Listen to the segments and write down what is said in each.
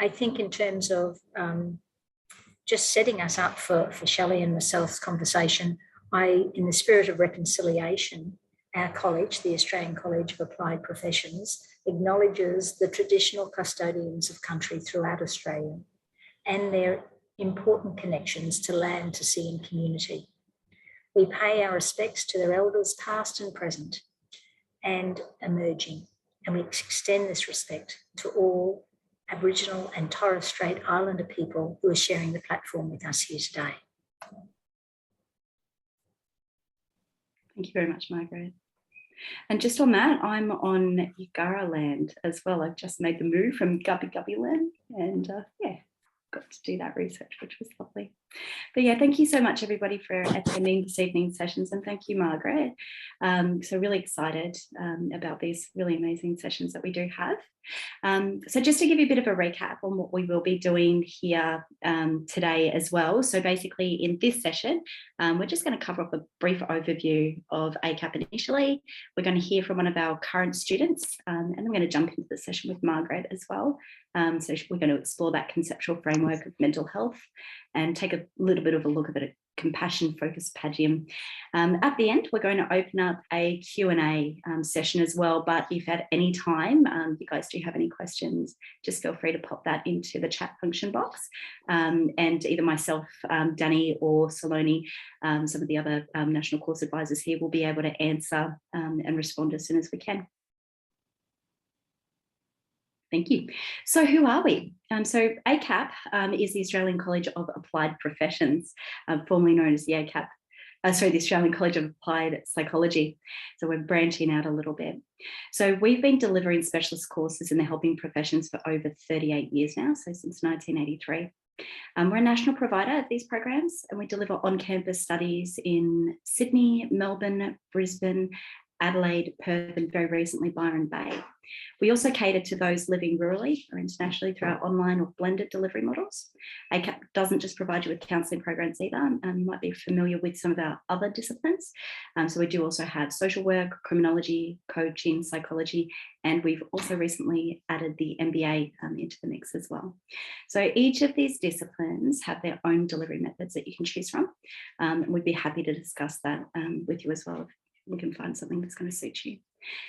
I think in terms of just setting us up for Shelley and myself's conversation, in the spirit of reconciliation, our college, the Australian College of Applied Professions, acknowledges the traditional custodians of country throughout Australia and their important connections to land, to sea and community. We pay our respects to their elders past and present and emerging, and we extend this respect to all Aboriginal and Torres Strait Islander people who are sharing the platform with us here today. Thank you very much, Margaret. And just on that, I'm on Yagara land as well. I've just made the move from Gubbi Gubbi land and yeah, got to do that research, which was lovely. But yeah, thank you so much everybody for attending this evening's sessions, and thank you, Margaret. So really excited about these really amazing sessions that we do have. So just to give you a bit of a recap on what we will be doing here today as well. So basically in this session, we're just going to cover up a brief overview of ACAP initially. We're going to hear from one of our current students, and then we're going to jump into the session with Margaret as well. So we're going to explore that conceptual framework of mental health and take a little bit of a look at a compassion-focused pagium. At the end, we're going to open up a Q&A session as well, but if at any time you guys do have any questions, just feel free to pop that into the chat function box, and either myself, Danny or Saloni, some of the other national course advisors here will be able to answer and respond as soon as we can. Thank you. So who are we? So ACAP is the Australian College of Applied Professions, formerly known as the ACAP, the Australian College of Applied Psychology. So we're branching out a little bit. So we've been delivering specialist courses in the helping professions for over 38 years now, so since 1983. We're a national provider of these programs, and we deliver on-campus studies in Sydney, Melbourne, Brisbane, Adelaide, Perth, and very recently Byron Bay. We also cater to those living rurally or internationally through our online or blended delivery models. ACAP doesn't just provide you with counselling programs either. You might be familiar with some of our other disciplines. So we do also have social work, criminology, coaching, psychology, and we've also recently added the MBA into the mix as well. So each of these disciplines have their own delivery methods that you can choose from. We'd be happy to discuss that with you as well if we can find something that's going to suit you.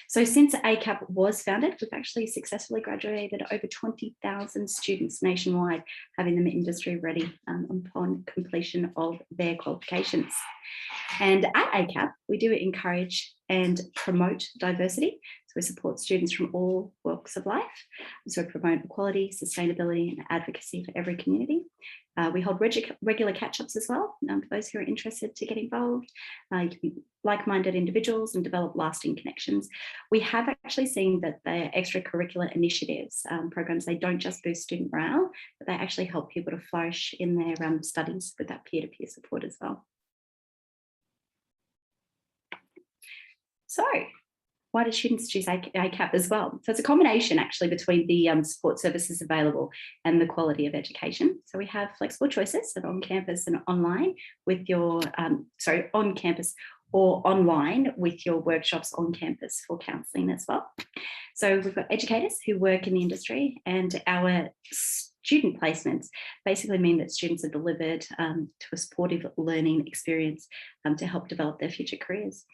So since ACAP was founded, we've actually successfully graduated over 20,000 students nationwide, having them industry ready upon completion of their qualifications. And at ACAP, we do encourage and promote diversity. So we support students from all walks of life. So we promote equality, sustainability, and advocacy for every community. We hold regular catch-ups as well for those who are interested to get involved. You can be like-minded individuals and develop lasting connections. We have actually seen that the extracurricular initiatives, programs, they don't just boost student morale, but they actually help people to flourish in their studies with that peer-to-peer support as well. So, why do students choose ACAP as well? So it's a combination actually between the support services available and the quality of education. So we have flexible choices of on campus and online with your, on campus or online with your workshops on campus for counselling as well. So we've got educators who work in the industry, and our student placements basically mean that students are delivered to a supportive learning experience to help develop their future careers.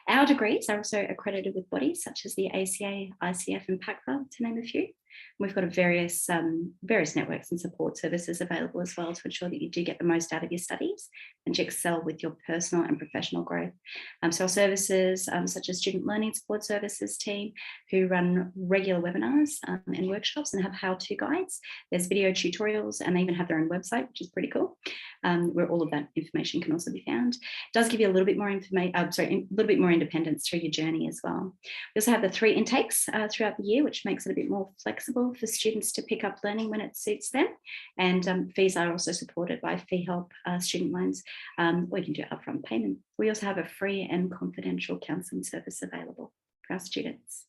Our degrees are also accredited with bodies such as the ACA, ICF and PACFA, to name a few. We've got various networks and support services available as well to ensure that you do get the most out of your studies and you excel with your personal and professional growth. So our services such as Student Learning Support Services team, who run regular webinars and workshops and have how-to guides. There's video tutorials, and they even have their own website, which is pretty cool, where all of that information can also be found. It does give you a little bit more information, a little bit more independence through your journey as well. We also have the 3 intakes throughout the year, which makes it a bit more flexible for students to pick up learning when it suits them. And fees are also supported by fee help student loans, or you can do upfront payment. We also have a free and confidential counselling service available for our students.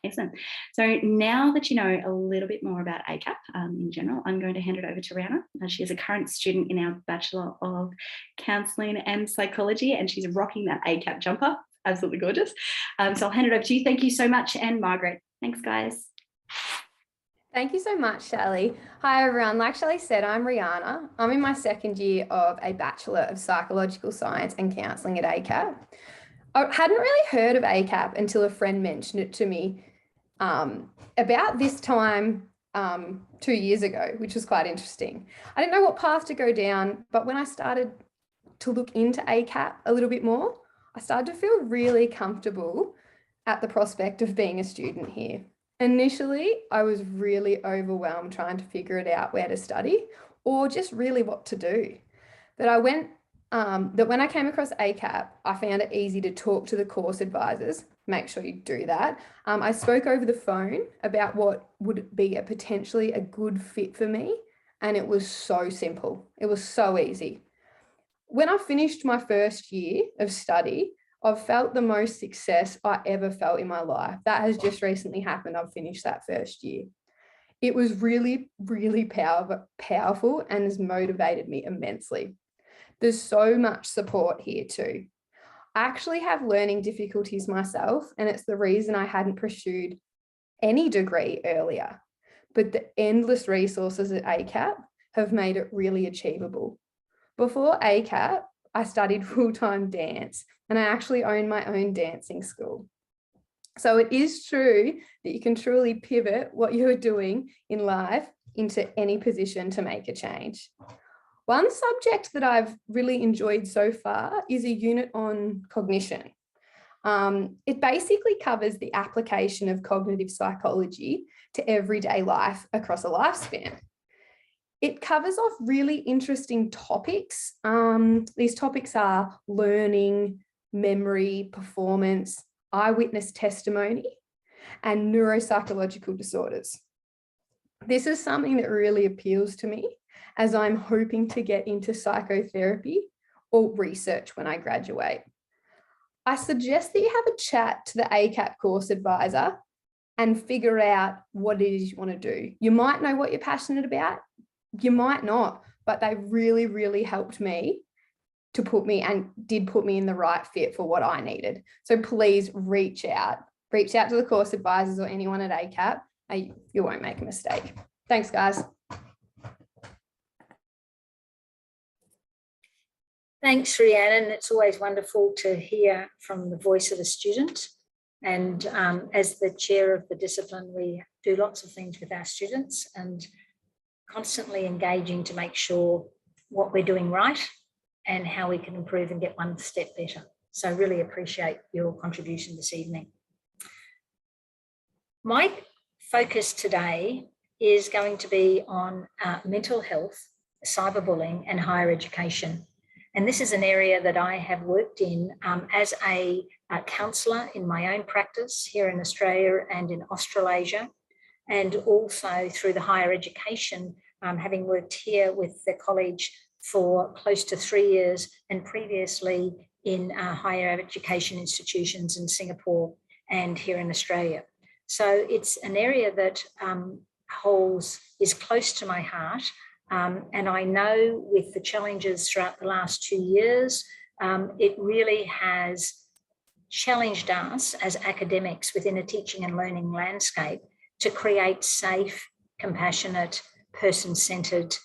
Excellent. So now that you know a little bit more about ACAP in general, I'm going to hand it over to Rihanna. She is a current student in our Bachelor of Counselling and Psychology, and she's rocking that ACAP jumper. Absolutely gorgeous. So I'll hand it over to you. Thank you so much. And Margaret, thanks guys. Thank you so much, Shelley. Hi, everyone. Like Shelley said, I'm Rihanna. I'm in my second year of a Bachelor of Psychological Science and Counselling at ACAP. I hadn't really heard of ACAP until a friend mentioned it to me about this time 2 years ago, which was quite interesting. I didn't know what path to go down, but when I started to look into ACAP a little bit more, I started to feel really comfortable at the prospect of being a student here. Initially, I was really overwhelmed trying to figure it out where to study or just really what to do. But when I came across ACAP, I found it easy to talk to the course advisors. Make sure you do that. I spoke over the phone about what would be potentially a good fit for me, and it was so simple. It was so easy. When I finished my first year of study, I've felt the most success I ever felt in my life. That has just recently happened. I've finished that first year. It was really, really powerful and has motivated me immensely. There's so much support here too. I actually have learning difficulties myself, and it's the reason I hadn't pursued any degree earlier. But the endless resources at ACAP have made it really achievable. Before ACAP, I studied full-time dance, and I actually own my own dancing school. So it is true that you can truly pivot what you're doing in life into any position to make a change. One subject that I've really enjoyed so far is a unit on cognition. It basically covers the application of cognitive psychology to everyday life across a lifespan. It covers off really interesting topics. These topics are learning, memory, performance, eyewitness testimony, and neuropsychological disorders. This is something that really appeals to me, as I'm hoping to get into psychotherapy or research when I graduate. I suggest that you have a chat to the ACAP course advisor and figure out what it is you want to do. You might know what you're passionate about, you might not, but they really, really helped me to put me in the right fit for what I needed. So please reach out to the course advisors or anyone at ACAP. You won't make a mistake. Thanks, guys. Thanks, Rhiannon. It's always wonderful to hear from the voice of a student. And as the chair of the discipline, we do lots of things with our students and constantly engaging to make sure what we're doing right and how we can improve and get one step better. So I really appreciate your contribution this evening. My focus today is going to be on mental health, cyberbullying, and higher education. And this is an area that I have worked in as a counsellor in my own practice here in Australia and in Australasia, and also through the higher education, having worked here with the college for close to 3 years and previously in higher education institutions in Singapore and here in Australia. So it's an area that is close to my heart. And I know with the challenges throughout the last 2 years, it really has challenged us as academics within a teaching and learning landscape to create safe, compassionate, person-centered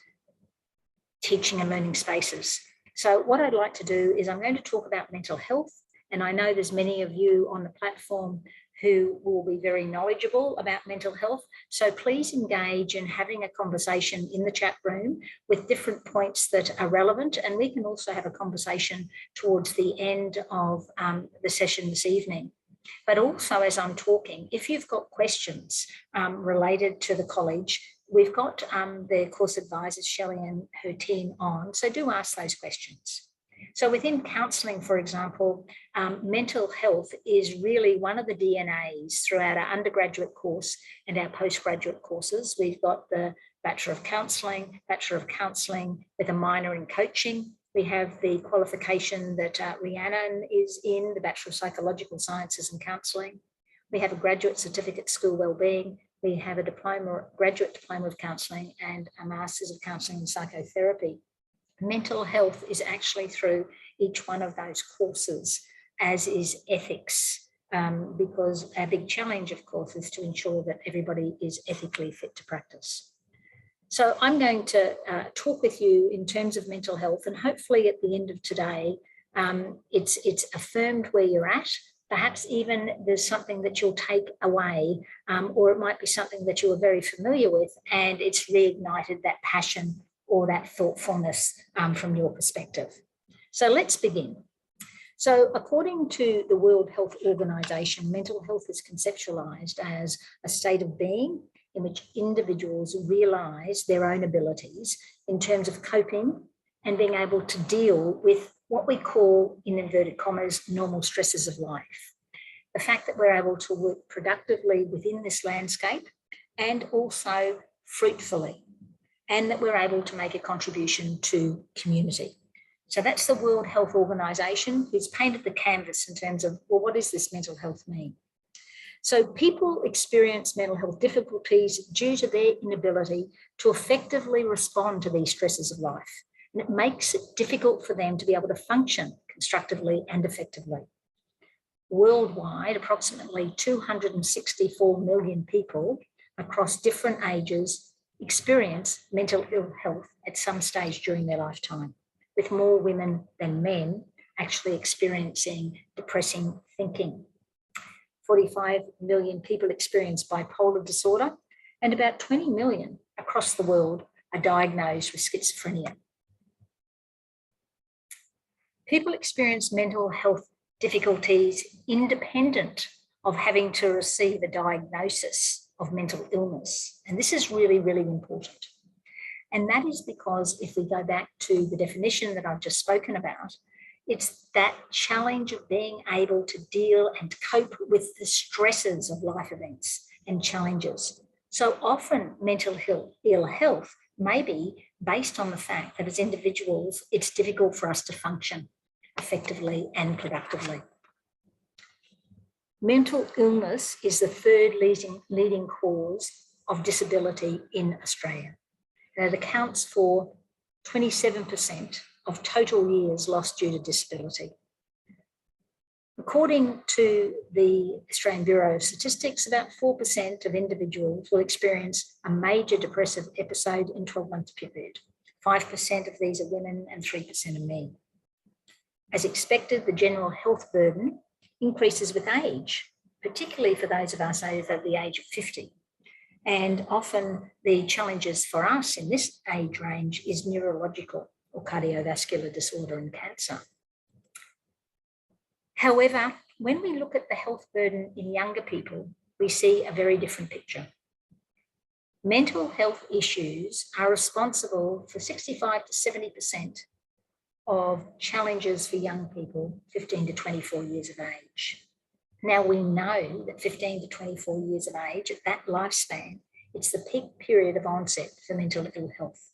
teaching and learning spaces. So what I'd like to do is I'm going to talk about mental health, and I know there's many of you on the platform who will be very knowledgeable about mental health. So please engage in having a conversation in the chat room with different points that are relevant. And we can also have a conversation towards the end of the session this evening. But also as I'm talking, if you've got questions related to the college, we've got the course advisors, Shelley and her team on, so do ask those questions. So within counselling, for example, mental health is really one of the DNAs throughout our undergraduate course and our postgraduate courses. We've got the Bachelor of Counselling with a minor in coaching. We have the qualification that Rhiannon is in, the Bachelor of Psychological Sciences and Counselling. We have a graduate certificate, School Wellbeing. We have a graduate diploma of counselling and a Masters of Counselling and Psychotherapy. Mental health is actually through each one of those courses, as is ethics, because our big challenge, of course, is to ensure that everybody is ethically fit to practice. So I'm going to talk with you in terms of mental health, and hopefully at the end of today, it's affirmed where you're at. Perhaps even there's something that you'll take away, or it might be something that you are very familiar with, and it's reignited that passion or that thoughtfulness from your perspective. So let's begin. So according to the World Health Organization, mental health is conceptualized as a state of being in which individuals realize their own abilities in terms of coping and being able to deal with what we call, in inverted commas, normal stresses of life. The fact that we're able to work productively within this landscape and also fruitfully, and that we're able to make a contribution to community. So that's the World Health Organization, who's painted the canvas in terms of, well, what does this mental health mean? So people experience mental health difficulties due to their inability to effectively respond to these stresses of life. And it makes it difficult for them to be able to function constructively and effectively. Worldwide, approximately 264 million people across different ages experience mental ill health at some stage during their lifetime, with more women than men actually experiencing depressing thinking. 45 million people experience bipolar disorder, and about 20 million across the world are diagnosed with schizophrenia. People experience mental health difficulties independent of having to receive a diagnosis of mental illness. And this is really, really important. And that is because if we go back to the definition that I've just spoken about, it's that challenge of being able to deal and cope with the stresses of life events and challenges. So often mental ill health may be based on the fact that as individuals, it's difficult for us to function effectively and productively. Mental illness is the third leading cause of disability in Australia. And it accounts for 27% of total years lost due to disability. According to the Australian Bureau of Statistics, about 4% of individuals will experience a major depressive episode in 12-month period. 5% of these are women and 3% are men. As expected, the general health burden increases with age, particularly for those of us over the age of 50. And often the challenges for us in this age range is neurological or cardiovascular disorder and cancer. However, when we look at the health burden in younger people, we see a very different picture. Mental health issues are responsible for 65 to 70% of challenges for young people 15 to 24 years of age. Now we know that 15 to 24 years of age, at that lifespan, it's the peak period of onset for mental ill health.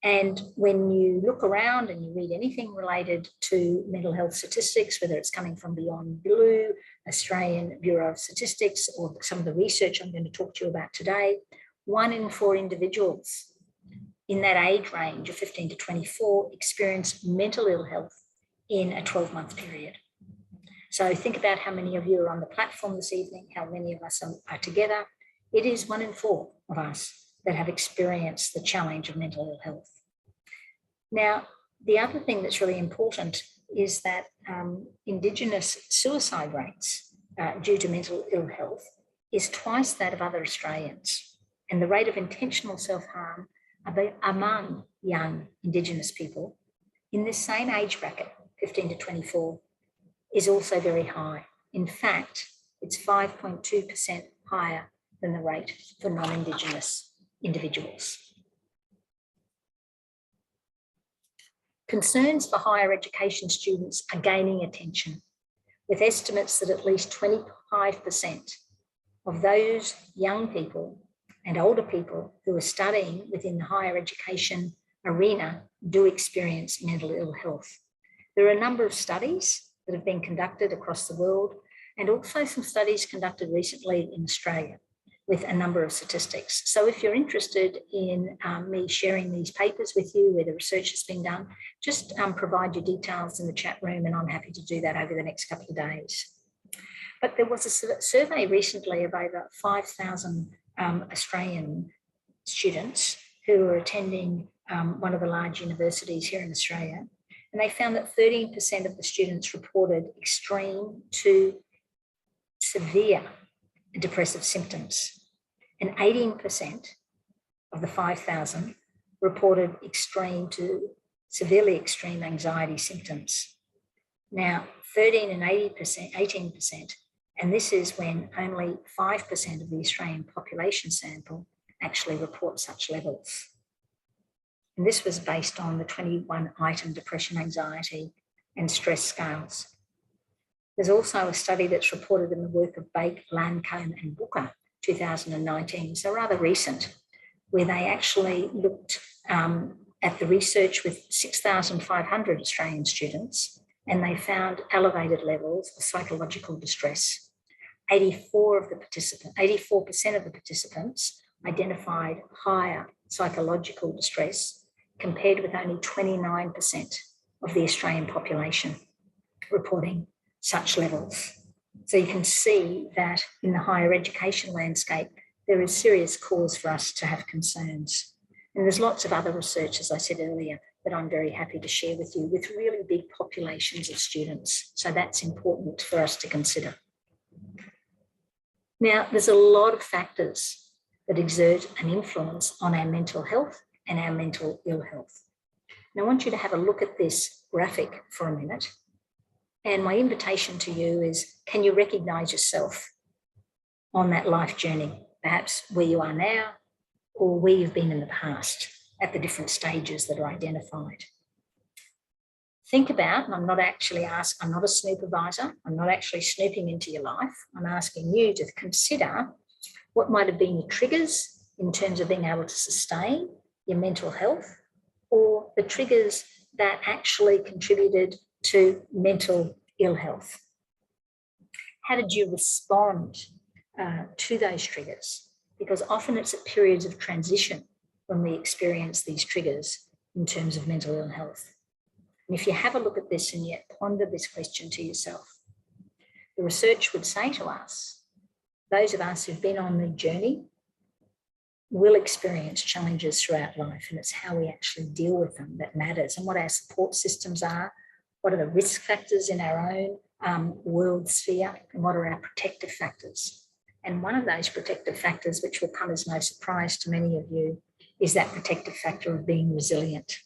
And when you look around and you read anything related to mental health statistics, whether it's coming from Beyond Blue, Australian Bureau of Statistics, or some of the research I'm going to talk to you about today, 1 in 4 individuals in that age range of 15 to 24 experience mental ill health in a 12-month period. So think about how many of you are on the platform this evening, how many of us are together. It is 1 in 4 of us that have experienced the challenge of mental ill health. Now, the other thing that's really important is that Indigenous suicide rates due to mental ill health is twice that of other Australians. And the rate of intentional self-harm among young Indigenous people in this same age bracket, 15 to 24, is also very high. In fact, it's 5.2% higher than the rate for non-Indigenous individuals. Concerns for higher education students are gaining attention, with estimates that at least 25% of those young people and older people who are studying within the higher education arena do experience mental ill health. There are a number of studies that have been conducted across the world, and also some studies conducted recently in Australia with a number of statistics. So if you're interested in me sharing these papers with you where the research has been done, just provide your details in the chat room and I'm happy to do that over the next couple of days. But there was a survey recently of over 5,000 Australian students who were attending one of the large universities here in Australia, and they found that 13% of the students reported extreme to severe depressive symptoms, and 18% of the 5,000 reported extreme to severely extreme anxiety symptoms. Now, 13 and 18%, and this is when only 5% of the Australian population sample actually report such levels. And this was based on the 21-item depression, anxiety, and stress scales. There's also a study that's reported in the work of Bake, Lancome, and Booker, 2019, so rather recent, where they actually looked at the research with 6,500 Australian students, and they found elevated levels of psychological distress. 84% of the participants identified higher psychological distress, compared with only 29% of the Australian population reporting such levels. So you can see that in the higher education landscape, there is serious cause for us to have concerns. And there's lots of other research, as I said earlier, that I'm very happy to share with you, with really big populations of students. So that's important for us to consider. Now, there's a lot of factors that exert an influence on our mental health and our mental ill health. Now, I want you to have a look at this graphic for a minute. And my invitation to you is, can you recognise yourself on that life journey, perhaps where you are now or where you've been in the past at the different stages that are identified? Think about, and I'm not a supervisor, I'm not actually snooping into your life. I'm asking you to consider what might have been your triggers in terms of being able to sustain your mental health, or the triggers that actually contributed to mental ill health. How did you respond to those triggers? Because often it's at periods of transition when we experience these triggers in terms of mental ill health. And if you have a look at this and yet ponder this question to yourself, the research would say to us, those of us who've been on the journey will experience challenges throughout life, and it's how we actually deal with them that matters, and what our support systems are, what are the risk factors in our own world sphere, and what are our protective factors. And one of those protective factors, which will come as no surprise to many of you, is that protective factor of being resilient.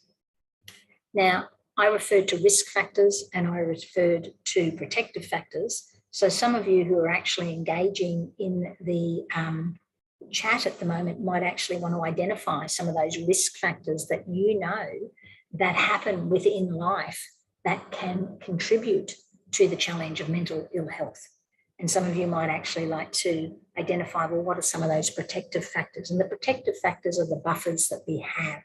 Now, I referred to risk factors and I referred to protective factors. So some of you who are actually engaging in the chat at the moment might actually want to identify some of those risk factors that you know that happen within life that can contribute to the challenge of mental ill health. And some of you might actually like to identify, well, what are some of those protective factors? And the protective factors are the buffers that we have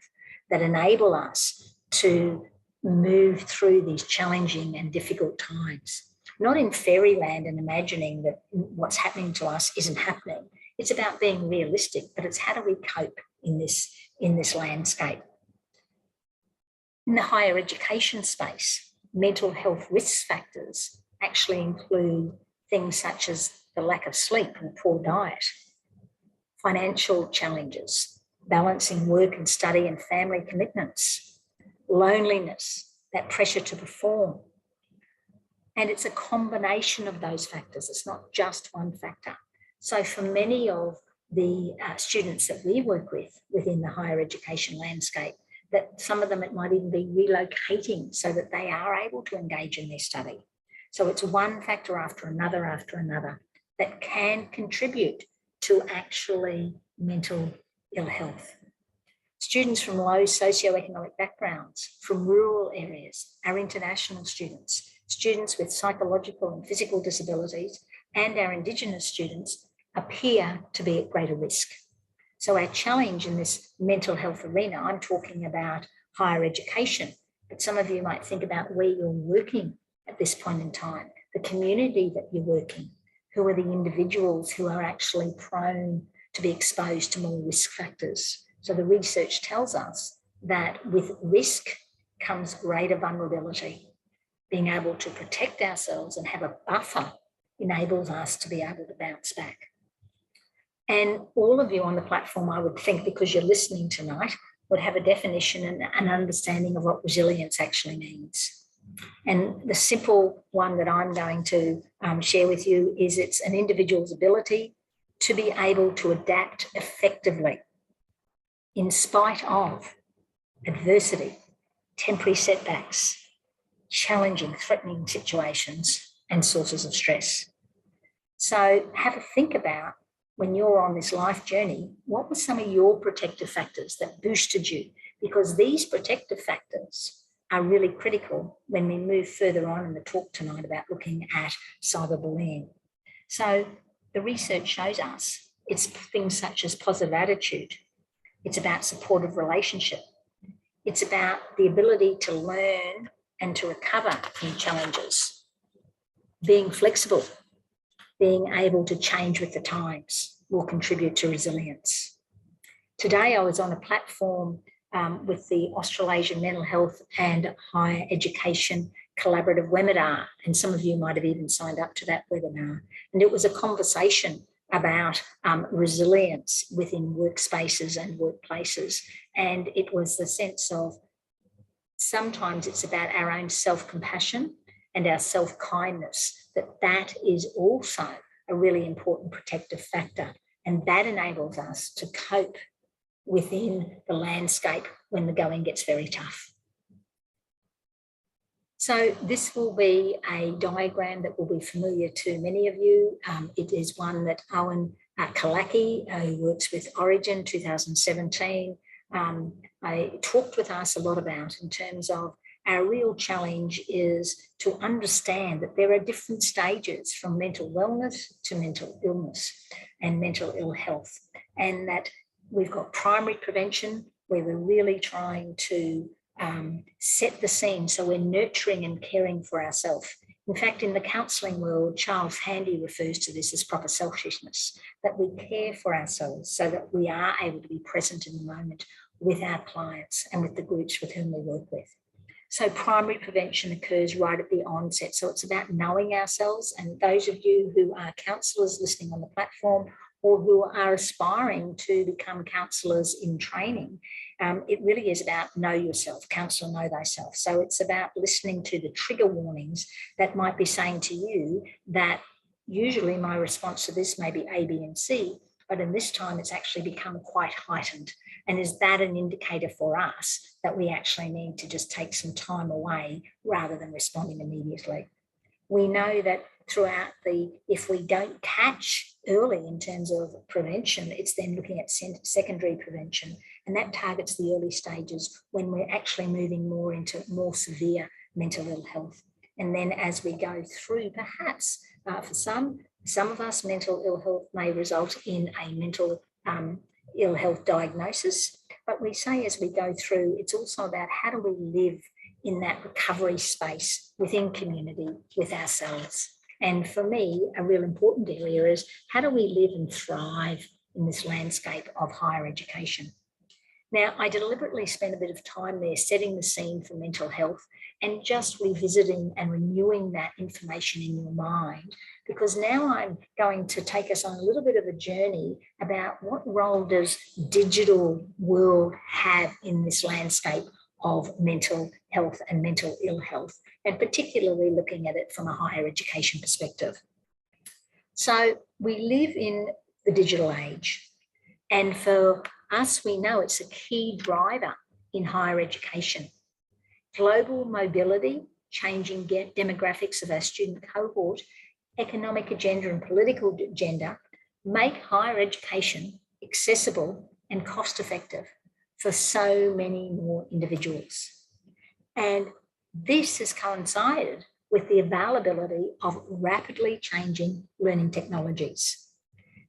that enable us to move through these challenging and difficult times. Not in fairyland and imagining that what's happening to us isn't happening. It's about being realistic, but it's how do we cope in this landscape. In the higher education space, mental health risk factors actually include things such as the lack of sleep and poor diet, financial challenges, balancing work and study and family commitments, loneliness, that pressure to perform. And it's a combination of those factors. It's not just one factor. So for many of the students that we work with within the higher education landscape, that some of them, it might even be relocating so that they are able to engage in their study. So it's one factor after another that can contribute to actually mental ill health. Students from low socioeconomic backgrounds, from rural areas, our international students, students with psychological and physical disabilities, and our Indigenous students appear to be at greater risk. So our challenge in this mental health arena, I'm talking about higher education, but some of you might think about where you're working at this point in time, the community that you're working, who are the individuals who are actually prone to be exposed to more risk factors. So the research tells us that with risk comes greater vulnerability. Being able to protect ourselves and have a buffer enables us to be able to bounce back. And all of you on the platform, I would think, because you're listening tonight, would have a definition and an understanding of what resilience actually means. And the simple one that I'm going to share with you is it's an individual's ability to be able to adapt effectively in spite of adversity, temporary setbacks, challenging, threatening situations, and sources of stress. So have a think about, when you're on this life journey, what were some of your protective factors that boosted you? Because these protective factors are really critical when we move further on in the talk tonight about looking at cyberbullying. So the research shows us it's things such as positive attitude. It's about supportive relationship. It's about the ability to learn and to recover from challenges. Being flexible, being able to change with the times will contribute to resilience. Today, I was on a platform with the Australasian Mental Health and Higher Education Collaborative webinar, and some of you might have even signed up to that webinar. And it was a conversation about resilience within workspaces and workplaces. And it was the sense of sometimes it's about our own self-compassion and our self-kindness, that is also a really important protective factor. And that enables us to cope within the landscape when the going gets very tough. So this will be a diagram that will be familiar to many of you. It is one that Owen Kalaki, who works with Origin 2017, talked with us a lot about, in terms of our real challenge is to understand that there are different stages from mental wellness to mental illness and mental ill health, and that we've got primary prevention, where we're really trying to set the scene, so we're nurturing and caring for ourselves. In fact, in the counselling world, Charles Handy refers to this as proper selfishness, that we care for ourselves so that we are able to be present in the moment with our clients and with the groups with whom we work with. So primary prevention occurs right at the onset. So it's about knowing ourselves. And those of you who are counsellors listening on the platform, or who are aspiring to become counsellors in training, it really is about know yourself, counsellor, know thyself. So it's about listening to the trigger warnings that might be saying to you that usually my response to this may be A, B, and C, but in this time it's actually become quite heightened. And is that an indicator for us that we actually need to just take some time away rather than responding immediately? We know that throughout if we don't catch early in terms of prevention, it's then looking at secondary prevention, and that targets the early stages when we're actually moving more into more severe mental ill health. And then as we go through, perhaps for some of us, mental ill health may result in a mental ill health diagnosis. But we say as we go through, it's also about how do we live in that recovery space within community with ourselves. And for me, a real important area is how do we live and thrive in this landscape of higher education? Now, I deliberately spent a bit of time there setting the scene for mental health and just revisiting and renewing that information in your mind, because now I'm going to take us on a little bit of a journey about what role does digital world have in this landscape of mental health and mental ill health, and particularly looking at it from a higher education perspective. So we live in the digital age, and for us, we know it's a key driver in higher education. Global mobility, changing demographics of our student cohort, economic agenda and political agenda make higher education accessible and cost-effective for so many more individuals. And this has coincided with the availability of rapidly changing learning technologies.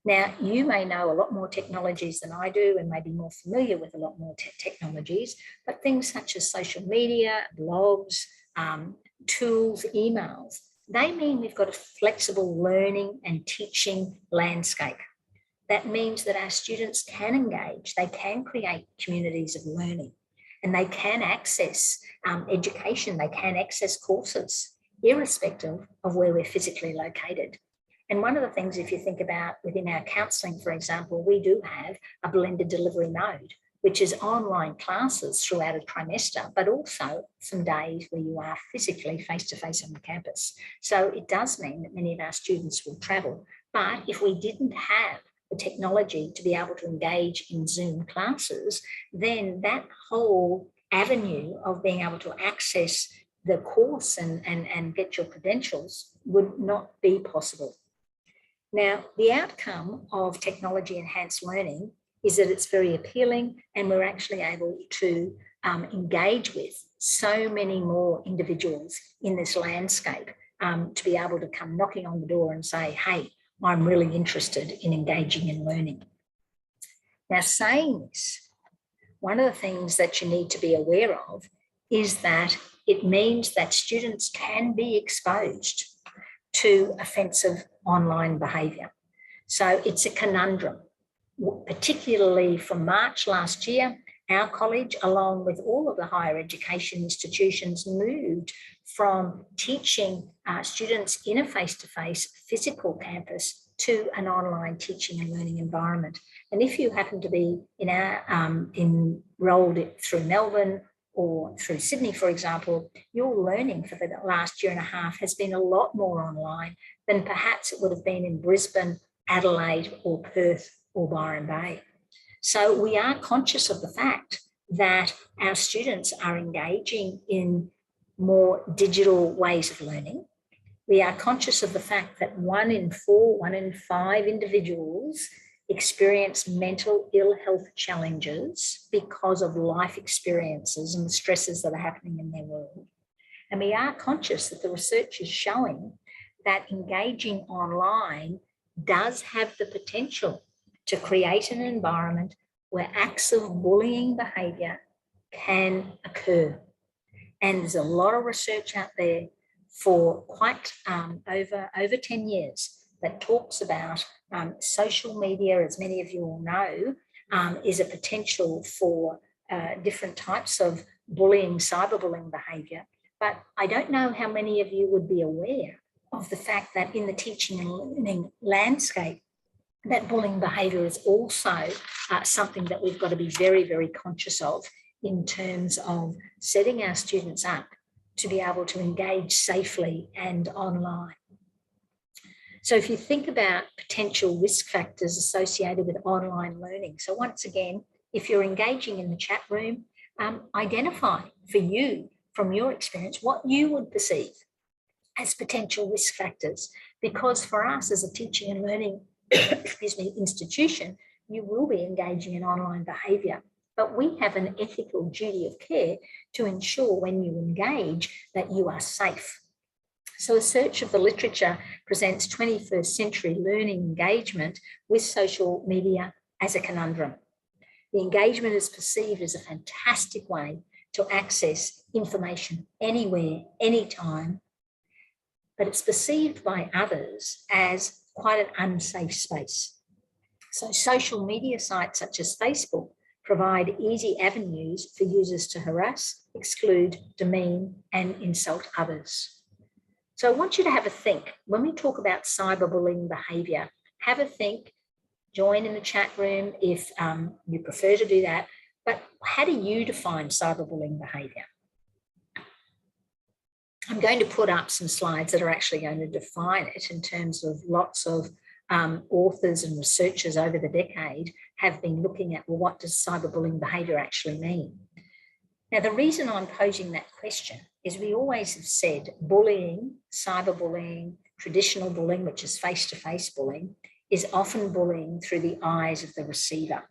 Now, you may know a lot more technologies than I do and may be more familiar with a lot more technologies, but things such as social media, blogs, tools, emails, they mean we've got a flexible learning and teaching landscape. That means that our students can engage, they can create communities of learning, and they can access education, they can access courses, irrespective of where we're physically located. And one of the things, if you think about within our counselling, for example, we do have a blended delivery mode, which is online classes throughout a trimester, but also some days where you are physically face-to-face on the campus. So it does mean that many of our students will travel. But if we didn't have the technology to be able to engage in Zoom classes, then that whole avenue of being able to access the course and get your credentials would not be possible. Now, the outcome of technology enhanced learning is that it's very appealing, and we're actually able to engage with so many more individuals in this landscape to be able to come knocking on the door and say, hey, I'm really interested in engaging in learning. Now, saying this, one of the things that you need to be aware of is that it means that students can be exposed to offensive online behaviour. So it's a conundrum. Particularly from March last year, our college, along with all of the higher education institutions, moved from teaching students in a face-to-face physical campus to an online teaching and learning environment. And if you happen to be enrolled through Melbourne or through Sydney, for example, your learning for the last year and a half has been a lot more online than perhaps it would have been in Brisbane, Adelaide, or Perth, or Byron Bay. So we are conscious of the fact that our students are engaging in more digital ways of learning. We are conscious of the fact that 1 in 4, 1 in 5 individuals experience mental ill health challenges because of life experiences and the stresses that are happening in their world. And we are conscious that the research is showing that engaging online does have the potential to create an environment where acts of bullying behaviour can occur. And there's a lot of research out there for quite over 10 years that talks about social media, as many of you all know, is a potential for different types of bullying, cyberbullying behaviour. But I don't know how many of you would be aware of the fact that in the teaching and learning landscape, that bullying behaviour is also something that we've got to be very, very conscious of in terms of setting our students up to be able to engage safely and online. So if you think about potential risk factors associated with online learning, so once again, if you're engaging in the chat room, identify for you, from your experience, what you would perceive as potential risk factors, because for us as a teaching and learning institution, you will be engaging in online behaviour. But we have an ethical duty of care to ensure when you engage that you are safe. So a search of the literature presents 21st century learning engagement with social media as a conundrum. The engagement is perceived as a fantastic way to access information anywhere, anytime, but it's perceived by others as quite an unsafe space. So social media sites such as Facebook provide easy avenues for users to harass, exclude, demean, and insult others. So I want you to have a think. When we talk about cyberbullying behaviour, have a think, join in the chat room if you prefer to do that, but how do you define cyberbullying behaviour? I'm going to put up some slides that are actually going to define it in terms of lots of authors and researchers over the decade have been looking at, well, what does cyberbullying behaviour actually mean? Now, the reason I'm posing that question is we always have said bullying, cyberbullying, traditional bullying, which is face-to-face bullying, is often bullying through the eyes of the receiver.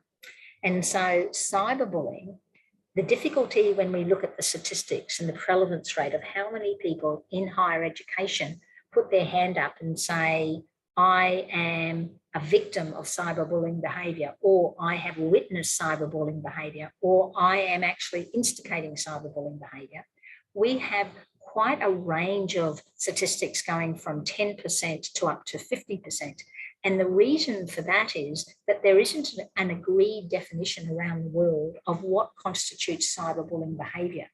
And so cyberbullying, the difficulty when we look at the statistics and the prevalence rate of how many people in higher education put their hand up and say, I am a victim of cyberbullying behaviour, or I have witnessed cyberbullying behaviour, or I am actually instigating cyberbullying behaviour. We have quite a range of statistics going from 10% to up to 50%. And the reason for that is that there isn't an agreed definition around the world of what constitutes cyberbullying behaviour.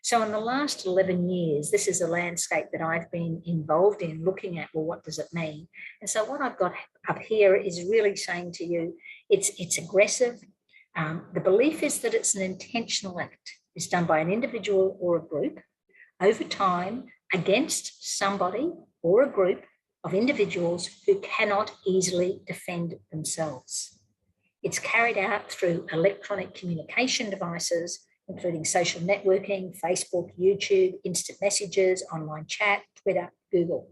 So in the last 11 years, this is a landscape that I've been involved in looking at, well, what does it mean? And so what I've got up here is really saying to you, it's aggressive. The belief is that it's an intentional act. It's done by an individual or a group over time against somebody or a group of individuals who cannot easily defend themselves. It's carried out through electronic communication devices, including social networking, Facebook, YouTube, instant messages, online chat, Twitter, Google.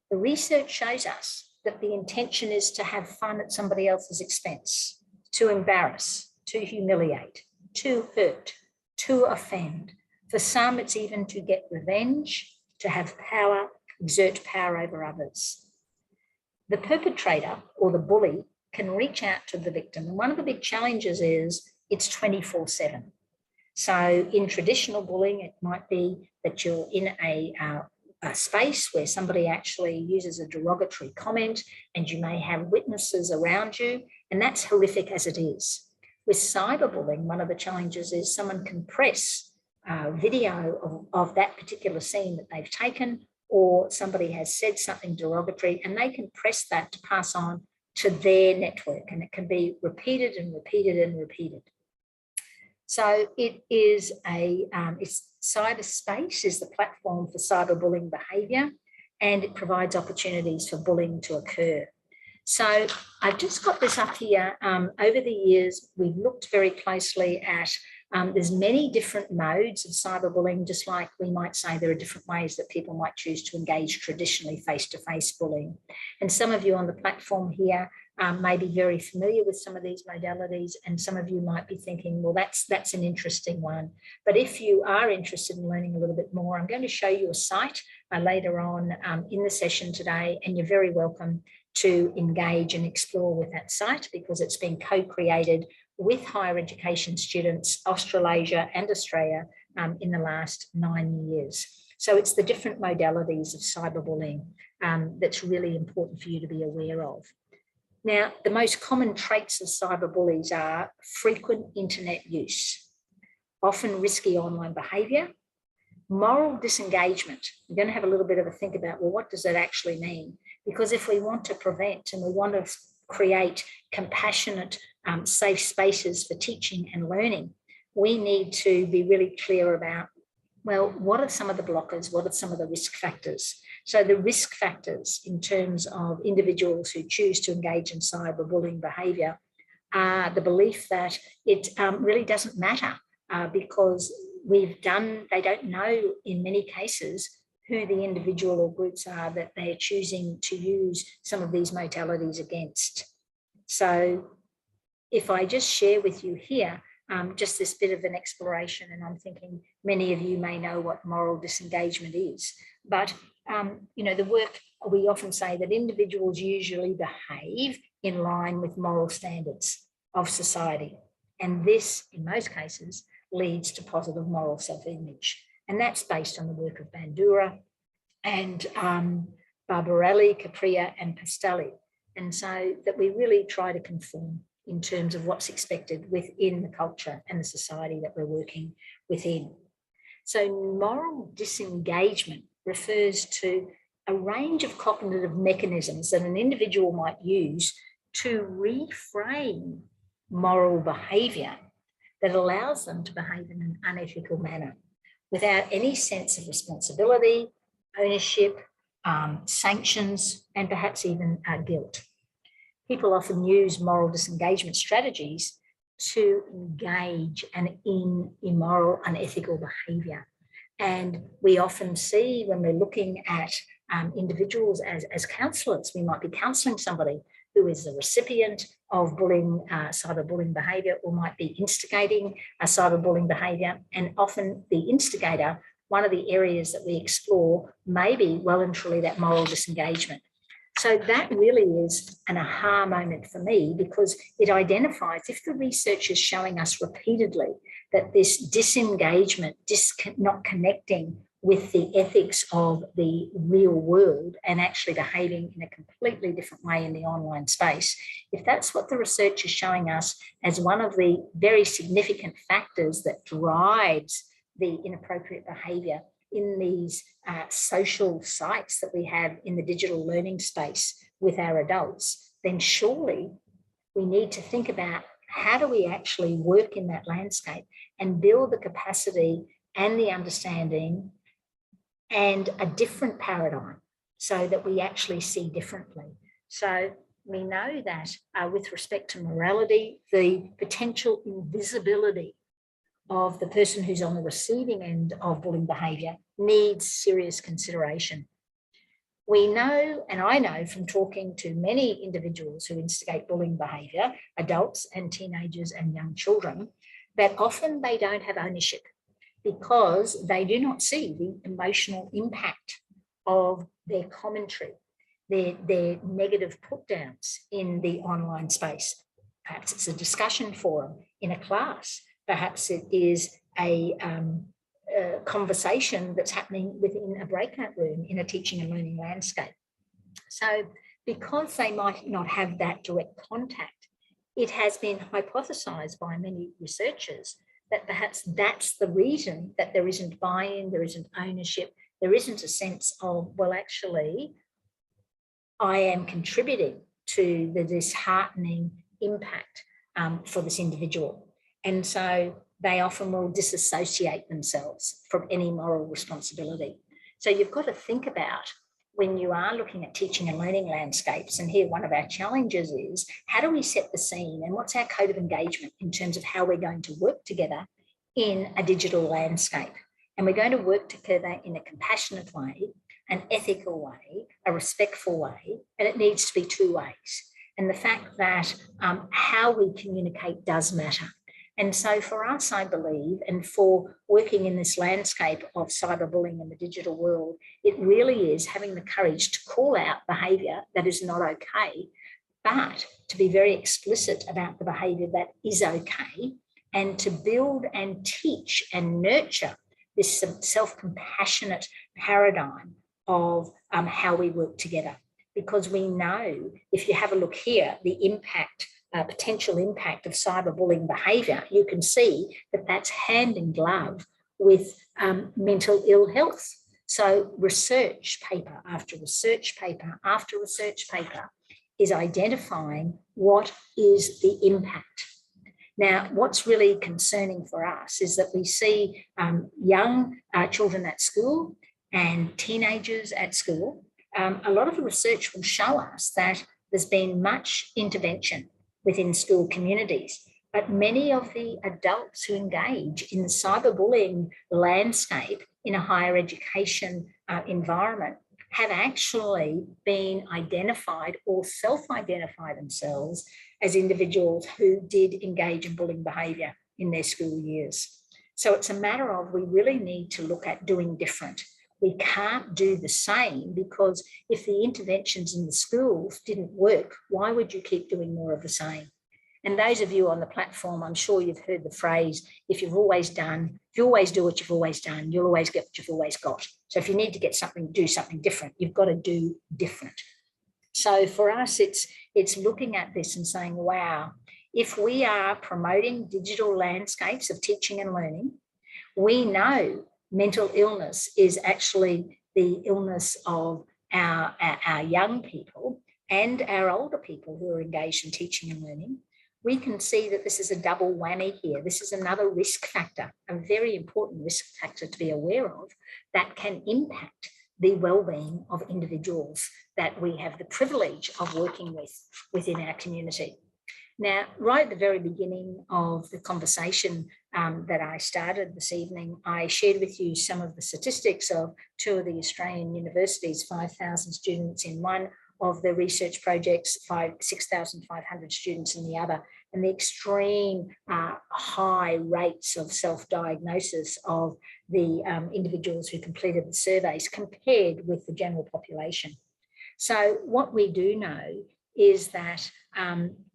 The research shows us that the intention is to have fun at somebody else's expense, to embarrass, to humiliate, to hurt, to offend. For some, it's even to get revenge, to have power, exert power over others. The perpetrator or the bully can reach out to the victim. And one of the big challenges is it's 24/7. So in traditional bullying, it might be that you're in a space where somebody actually uses a derogatory comment and you may have witnesses around you, and that's horrific as it is. With cyberbullying, one of the challenges is someone can press video of that particular scene that they've taken, or somebody has said something derogatory, and they can press that to pass on to their network, and it can be repeated and repeated and repeated. So it is cyberspace is the platform for cyberbullying behaviour, and it provides opportunities for bullying to occur. So I've just got this up here. Over the years, we've looked very closely at, there's many different modes of cyberbullying, just like we might say there are different ways that people might choose to engage traditionally face-to-face bullying. And some of you on the platform here may be very familiar with some of these modalities, and some of you might be thinking, well, that's an interesting one. But if you are interested in learning a little bit more, I'm going to show you a site later on in the session today, and you're very welcome to engage and explore with that site, because it's been co-created with higher education students, Australasia and Australia in the last 9 years. So it's the different modalities of cyberbullying that's really important for you to be aware of. Now, the most common traits of cyberbullies are frequent internet use, often risky online behaviour, moral disengagement. We're going to have a little bit of a think about, well, what does that actually mean? Because if we want to prevent and we want to create compassionate, safe spaces for teaching and learning, we need to be really clear about, well, what are some of the blockers? What are some of the risk factors? So the risk factors in terms of individuals who choose to engage in cyberbullying behaviour are the belief that it really doesn't matter because they don't know in many cases who the individual or groups are that they're choosing to use some of these modalities against. So if I just share with you here, just this bit of an exploration, and I'm thinking many of you may know what moral disengagement is, but the work, we often say that individuals usually behave in line with moral standards of society. And this, in most cases, leads to positive moral self-image. And that's based on the work of Bandura and Barbarelli, Capria and Pastelli. And so that we really try to conform in terms of what's expected within the culture and the society that we're working within. So moral disengagement refers to a range of cognitive mechanisms that an individual might use to reframe moral behaviour that allows them to behave in an unethical manner without any sense of responsibility, ownership, sanctions, and perhaps even guilt. People often use moral disengagement strategies to engage in immoral, unethical behaviour. And we often see when we're looking at individuals as counsellors, we might be counselling somebody who is the recipient of bullying, cyberbullying behaviour, or might be instigating a cyberbullying behaviour. And often the instigator, one of the areas that we explore may be well and truly that moral disengagement. So that really is an aha moment for me, because it identifies, if the research is showing us repeatedly that this disengagement, not connecting with the ethics of the real world and actually behaving in a completely different way in the online space, if that's what the research is showing us as one of the very significant factors that drives the inappropriate behaviour in these social sites that we have in the digital learning space with our adults, then surely we need to think about how do we actually work in that landscape and build the capacity and the understanding and a different paradigm so that we actually see differently. So we know that with respect to morality, the potential invisibility of the person who's on the receiving end of bullying behaviour needs serious consideration. We know, and I know from talking to many individuals who instigate bullying behaviour, adults and teenagers and young children, that often they don't have ownership because they do not see the emotional impact of their commentary, their negative put downs in the online space. Perhaps it's a discussion forum in a class. Perhaps it is a conversation that's happening within a breakout room in a teaching and learning landscape. So because they might not have that direct contact, it has been hypothesized by many researchers that perhaps that's the reason that there isn't buy-in, there isn't ownership, there isn't a sense of, well, actually, I am contributing to the disheartening impact for this individual. And so they often will disassociate themselves from any moral responsibility. So you've got to think about when you are looking at teaching and learning landscapes, and here one of our challenges is, how do we set the scene and what's our code of engagement in terms of how we're going to work together in a digital landscape? And we're going to work together in a compassionate way, an ethical way, a respectful way, and it needs to be two ways. And the fact that how we communicate does matter. And so for us, I believe, and for working in this landscape of cyberbullying in the digital world, it really is having the courage to call out behaviour that is not okay, but to be very explicit about the behaviour that is okay, and to build and teach and nurture this self-compassionate paradigm of how we work together. Because we know, if you have a look here, the impact, potential impact of cyberbullying behaviour, you can see that that's hand in glove with mental ill health. So research paper after research paper after research paper is identifying what is the impact. Now, what's really concerning for us is that we see young children at school and teenagers at school. A lot of the research will show us that there's been much intervention within school communities, but many of the adults who engage in the cyberbullying landscape in a higher education environment have actually been identified or self-identify themselves as individuals who did engage in bullying behaviour in their school years. So it's a matter of, we really need to look at doing different. We can't do the same, because if the interventions in the schools didn't work, why would you keep doing more of the same? And those of you on the platform, I'm sure you've heard the phrase, if you always do what you've always done, you'll always get what you've always got. So if you need to get something, do something different, you've got to do different. So for us, it's looking at this and saying, wow, if we are promoting digital landscapes of teaching and learning, we know mental illness is actually the illness of our young people and our older people who are engaged in teaching and learning. We can see that this is a double whammy here. This is another risk factor, a very important risk factor to be aware of, that can impact the well-being of individuals that we have the privilege of working with within our community. Now, right at the very beginning of the conversation that I started this evening, I shared with you some of the statistics of two of the Australian universities, 5,000 students in one of the research projects, 6,500 students in the other, and the extreme high rates of self-diagnosis of the individuals who completed the surveys compared with the general population. So what we do know is that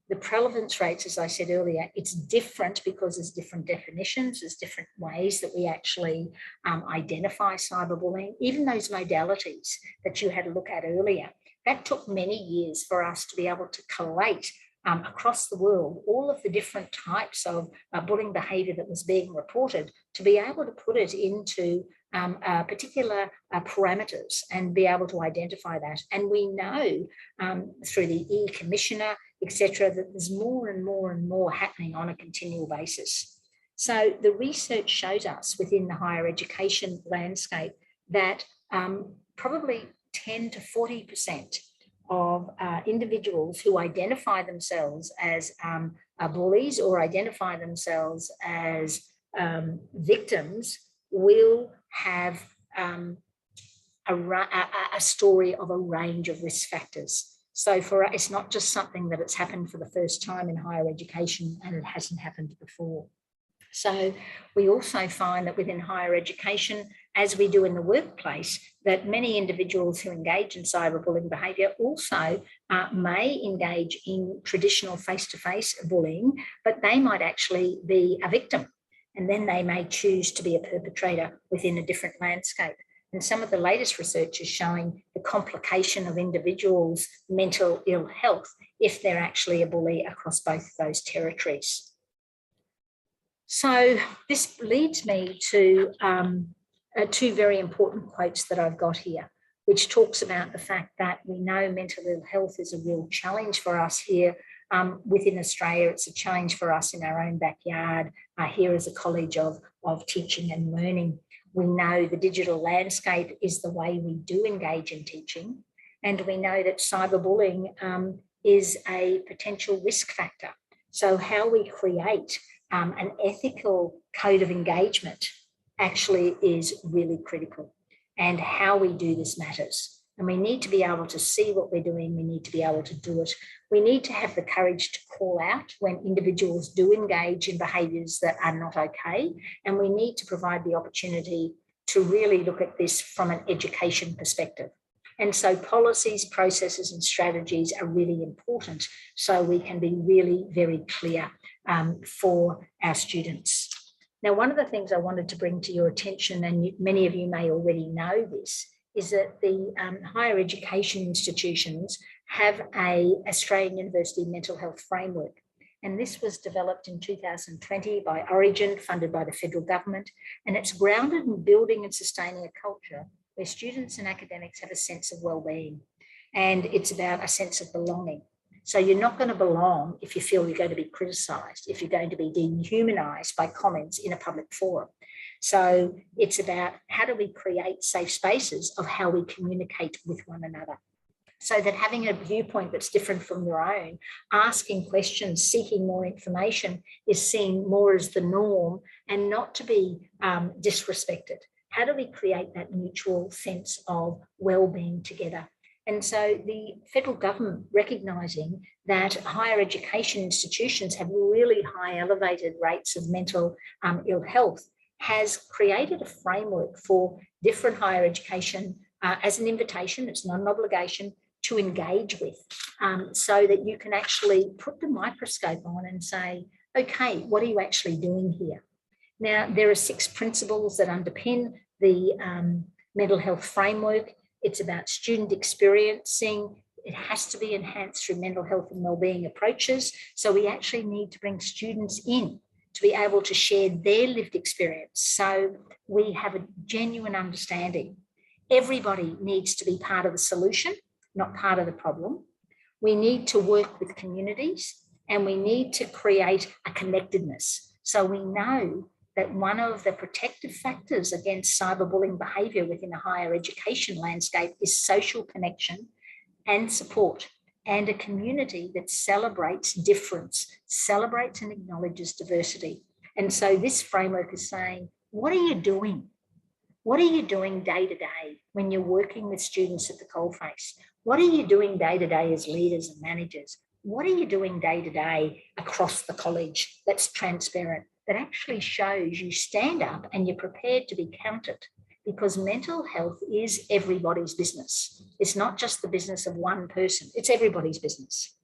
the prevalence rates, as I said earlier, it's different because there's different definitions, there's different ways that we actually identify cyberbullying. Even those modalities that you had a look at earlier, that took many years for us to be able to collate across the world, all of the different types of bullying behaviour that was being reported, to be able to put it into particular parameters and be able to identify that. And we know through the E-Commissioner, etc., that there's more and more and more happening on a continual basis. So the research shows us within the higher education landscape that probably 10 to 40% of individuals who identify themselves as bullies or identify themselves as victims will have a story of a range of risk factors. So it's not just something that it's happened for the first time in higher education and it hasn't happened before. So we also find that within higher education, as we do in the workplace, that many individuals who engage in cyberbullying behaviour also may engage in traditional face-to-face bullying, but they might actually be a victim. And then they may choose to be a perpetrator within a different landscape. And some of the latest research is showing the complication of individuals' mental ill health if they're actually a bully across both those territories. So this leads me to two very important quotes that I've got here, which talks about the fact that we know mental ill health is a real challenge for us here within Australia. It's a challenge for us in our own backyard here as a college of teaching and learning. We know the digital landscape is the way we do engage in teaching, and we know that cyberbullying is a potential risk factor. So how we create an ethical code of engagement actually is really critical, and how we do this matters. And we need to be able to see what we're doing. We need to be able to do it. We need to have the courage to call out when individuals do engage in behaviours that are not okay. And we need to provide the opportunity to really look at this from an education perspective. And so policies, processes and strategies are really important so we can be really very clear for our students. Now, one of the things I wanted to bring to your attention, and many of you may already know this, is that the higher education institutions have an Australian University Mental Health Framework. And this was developed in 2020 by Origin, funded by the federal government. And it's grounded in building and sustaining a culture where students and academics have a sense of wellbeing. And it's about a sense of belonging. So you're not going to belong if you feel you're going to be criticised, if you're going to be dehumanised by comments in a public forum. So it's about how do we create safe spaces of how we communicate with one another, so that having a viewpoint that's different from your own, asking questions, seeking more information is seen more as the norm and not to be disrespected. How do we create that mutual sense of well-being together? And so the federal government, recognising that higher education institutions have really high elevated rates of mental ill health, has created a framework for different higher education as an invitation, it's not an obligation, to engage with, so that you can actually put the microscope on and say, okay, what are you actually doing here? Now, there are 6 principles that underpin the mental health framework. It's about student experiencing. It has to be enhanced through mental health and wellbeing approaches. So we actually need to bring students in to be able to share their lived experience. So we have a genuine understanding. Everybody needs to be part of the solution, not part of the problem. We need to work with communities and we need to create a connectedness. So we know that one of the protective factors against cyberbullying behaviour within a higher education landscape is social connection and support, and a community that celebrates difference, celebrates and acknowledges diversity. And so this framework is saying, what are you doing? What are you doing day to day when you're working with students at the coalface? What are you doing day to day as leaders and managers? What are you doing day to day across the college that's transparent, that actually shows you stand up and you're prepared to be counted? Because mental health is everybody's business. It's not just the business of one person, it's everybody's business.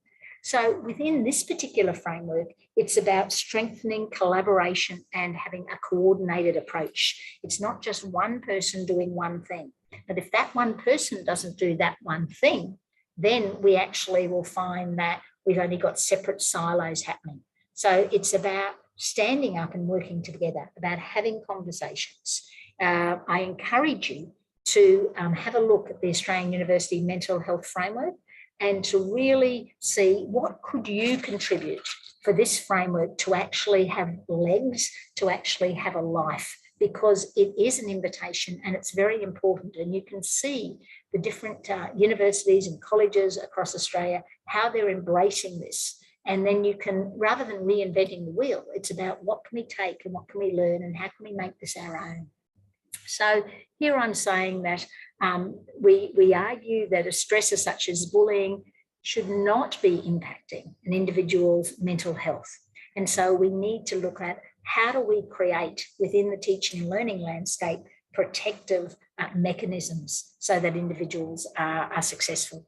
So within this particular framework, it's about strengthening collaboration and having a coordinated approach. It's not just one person doing one thing, but if that one person doesn't do that one thing, then we actually will find that we've only got separate silos happening. So it's about standing up and working together, about having conversations. I encourage you to have a look at the Australian University Mental Health Framework and to really see what could you contribute for this framework to actually have legs, to actually have a life, because it is an invitation and it's very important. And you can see the different universities and colleges across Australia, how they're embracing this. And then you can, rather than reinventing the wheel, it's about what can we take and what can we learn and how can we make this our own. So here I'm saying that we argue that a stressor such as bullying should not be impacting an individual's mental health. And so we need to look at how do we create within the teaching and learning landscape protective mechanisms so that individuals are successful.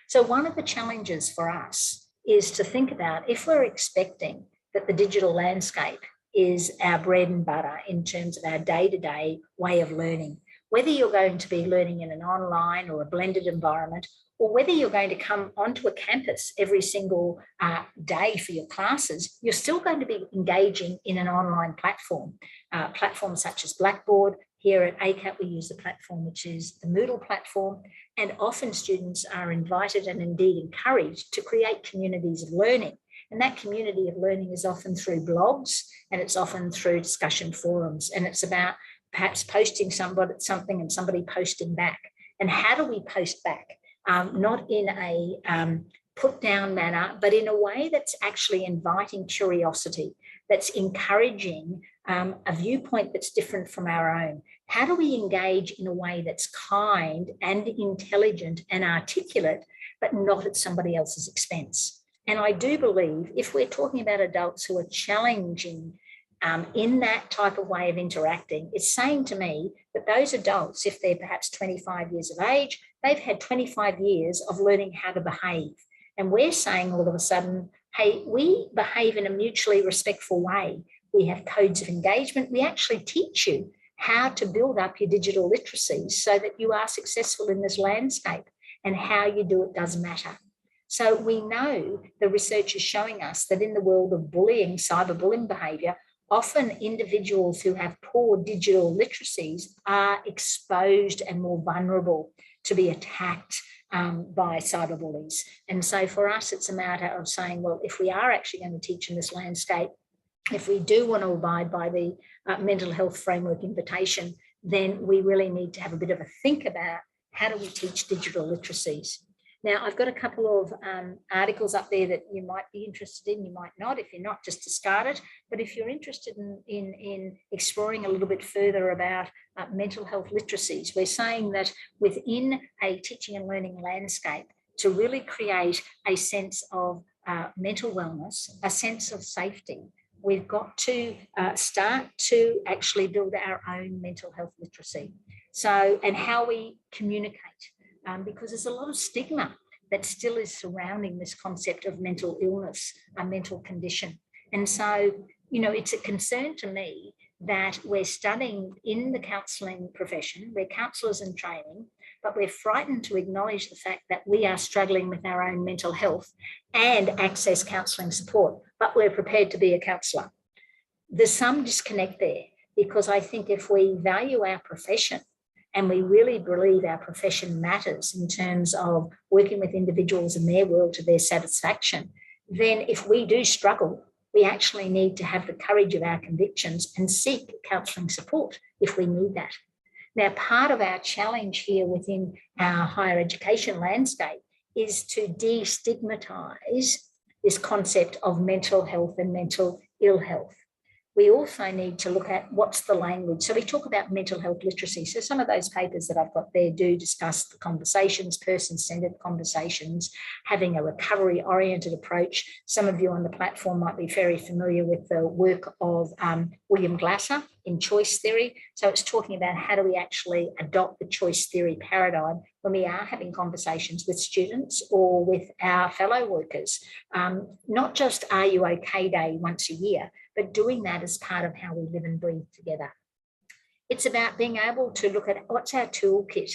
So one of the challenges for us is to think about if we're expecting that the digital landscape is our bread and butter in terms of our day-to-day way of learning, whether you're going to be learning in an online or a blended environment, or whether you're going to come onto a campus every single day for your classes, you're still going to be engaging in an online platform, platforms such as Blackboard. Here at ACAP, we use a platform which is the Moodle platform, and often students are invited and indeed encouraged to create communities of learning. And that community of learning is often through blogs, and it's often through discussion forums, and it's about perhaps posting something and somebody posting back. And how do we post back? Not in a put down manner, but in a way that's actually inviting curiosity, that's encouraging a viewpoint that's different from our own. How do we engage in a way that's kind and intelligent and articulate, but not at somebody else's expense? And I do believe if we're talking about adults who are challenging in that type of way of interacting, it's saying to me that those adults, if they're perhaps 25 years of age, they've had 25 years of learning how to behave. And we're saying all of a sudden, hey, we behave in a mutually respectful way. We have codes of engagement. We actually teach you how to build up your digital literacy so that you are successful in this landscape, and how you do it does matter. So we know the research is showing us that in the world of bullying, cyberbullying behaviour, often individuals who have poor digital literacies are exposed and more vulnerable to be attacked by cyberbullies. And so for us, it's a matter of saying, well, if we are actually going to teach in this landscape, if we do want to abide by the mental health framework invitation, then we really need to have a bit of a think about how do we teach digital literacies. Now, I've got a couple of articles up there that you might be interested in, you might not. If you're not, just discard it. But if you're interested in exploring a little bit further about mental health literacies, we're saying that within a teaching and learning landscape, to really create a sense of mental wellness, a sense of safety, we've got to start to actually build our own mental health literacy. So, and how we communicate. Because there's a lot of stigma that still is surrounding this concept of mental illness, a mental condition. And so, you know, it's a concern to me that we're studying in the counselling profession, we're counsellors in training, but we're frightened to acknowledge the fact that we are struggling with our own mental health and access counselling support, but we're prepared to be a counsellor. There's some disconnect there, because I think if we value our profession, and we really believe our profession matters in terms of working with individuals in their world to their satisfaction, then if we do struggle, we actually need to have the courage of our convictions and seek counselling support if we need that. Now, part of our challenge here within our higher education landscape is to destigmatise this concept of mental health and mental ill health. We also need to look at what's the language. So we talk about mental health literacy. So some of those papers that I've got there do discuss the conversations, person-centred conversations, having a recovery-oriented approach. Some of you on the platform might be very familiar with the work of William Glasser in choice theory. So it's talking about how do we actually adopt the choice theory paradigm when we are having conversations with students or with our fellow workers. Not just Are You OK Day once a year, but doing that as part of how we live and breathe together. It's about being able to look at what's our toolkit.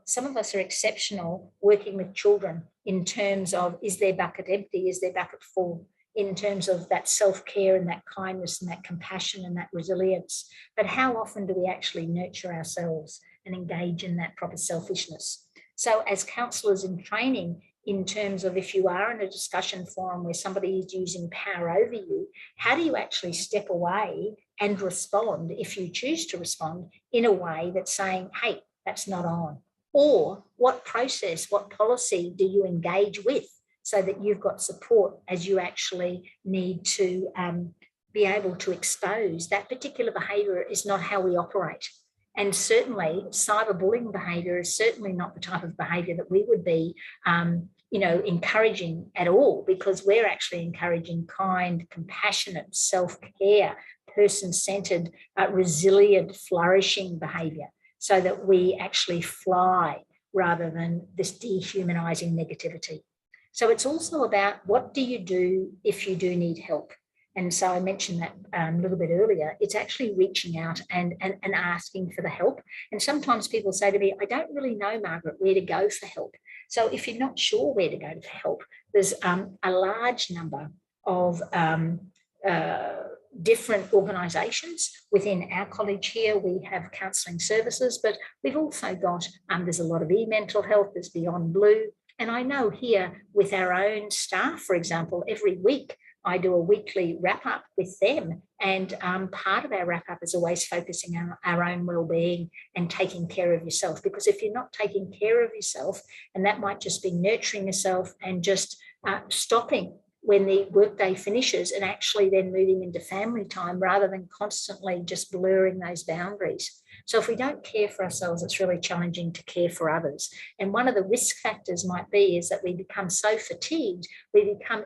Some of us are exceptional working with children in terms of, is their bucket empty? Is their bucket full? In terms of that self-care and that kindness and that compassion and that resilience. But how often do we actually nurture ourselves and engage in that proper selfishness? So as counsellors in training, in terms of if you are in a discussion forum where somebody is using power over you, how do you actually step away and respond, if you choose to respond, in a way that's saying, hey, that's not on? Or what process, what policy do you engage with so that you've got support as you actually need to be able to expose that particular behaviour is not how we operate. And certainly cyberbullying behaviour is certainly not the type of behaviour that we would be encouraging at all, because we're actually encouraging kind, compassionate, self-care, person-centred, resilient, flourishing behaviour, so that we actually fly rather than this dehumanising negativity. So it's also about, what do you do if you do need help? And so I mentioned that a little bit earlier. It's actually reaching out and asking for the help. And sometimes people say to me, I don't really know, Margaret, where to go for help. So if you're not sure where to go for help, there's a large number of different organisations within our college here. We have counselling services, but we've also got, there's a lot of e-mental health, there's Beyond Blue. And I know here with our own staff, for example, every week I do a weekly wrap-up with them. And part of our wrap-up is always focusing on our own well-being and taking care of yourself. Because if you're not taking care of yourself, and that might just be nurturing yourself and just stopping when the workday finishes and actually then moving into family time rather than constantly just blurring those boundaries. So if we don't care for ourselves, it's really challenging to care for others. And one of the risk factors might be is that we become so fatigued, we become,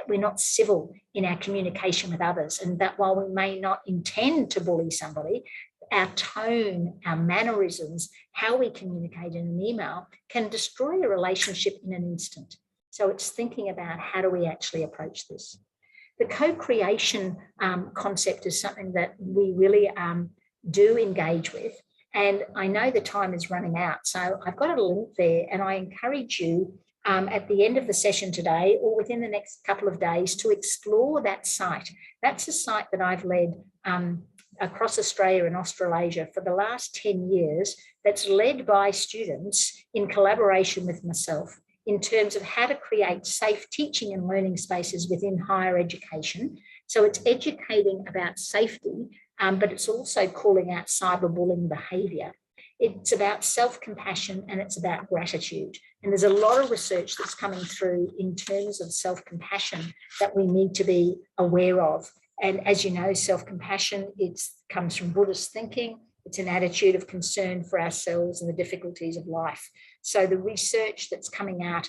we're not civil in our communication with others. And that while we may not intend to bully somebody, our tone, our mannerisms, how we communicate in an email can destroy a relationship in an instant. So it's thinking about, how do we actually approach this? The co-creation concept is something that we really do engage with. And I know the time is running out, so I've got a link there, and I encourage you at the end of the session today or within the next couple of days to explore that site. That's a site that I've led across Australia and Australasia for the last 10 years, that's led by students in collaboration with myself, in terms of how to create safe teaching and learning spaces within higher education. So it's educating about safety, but it's also calling out cyberbullying behaviour. It's about self-compassion and it's about gratitude. And there's a lot of research that's coming through in terms of self-compassion that we need to be aware of. And as you know, self-compassion, it comes from Buddhist thinking. It's an attitude of concern for ourselves and the difficulties of life. So the research that's coming out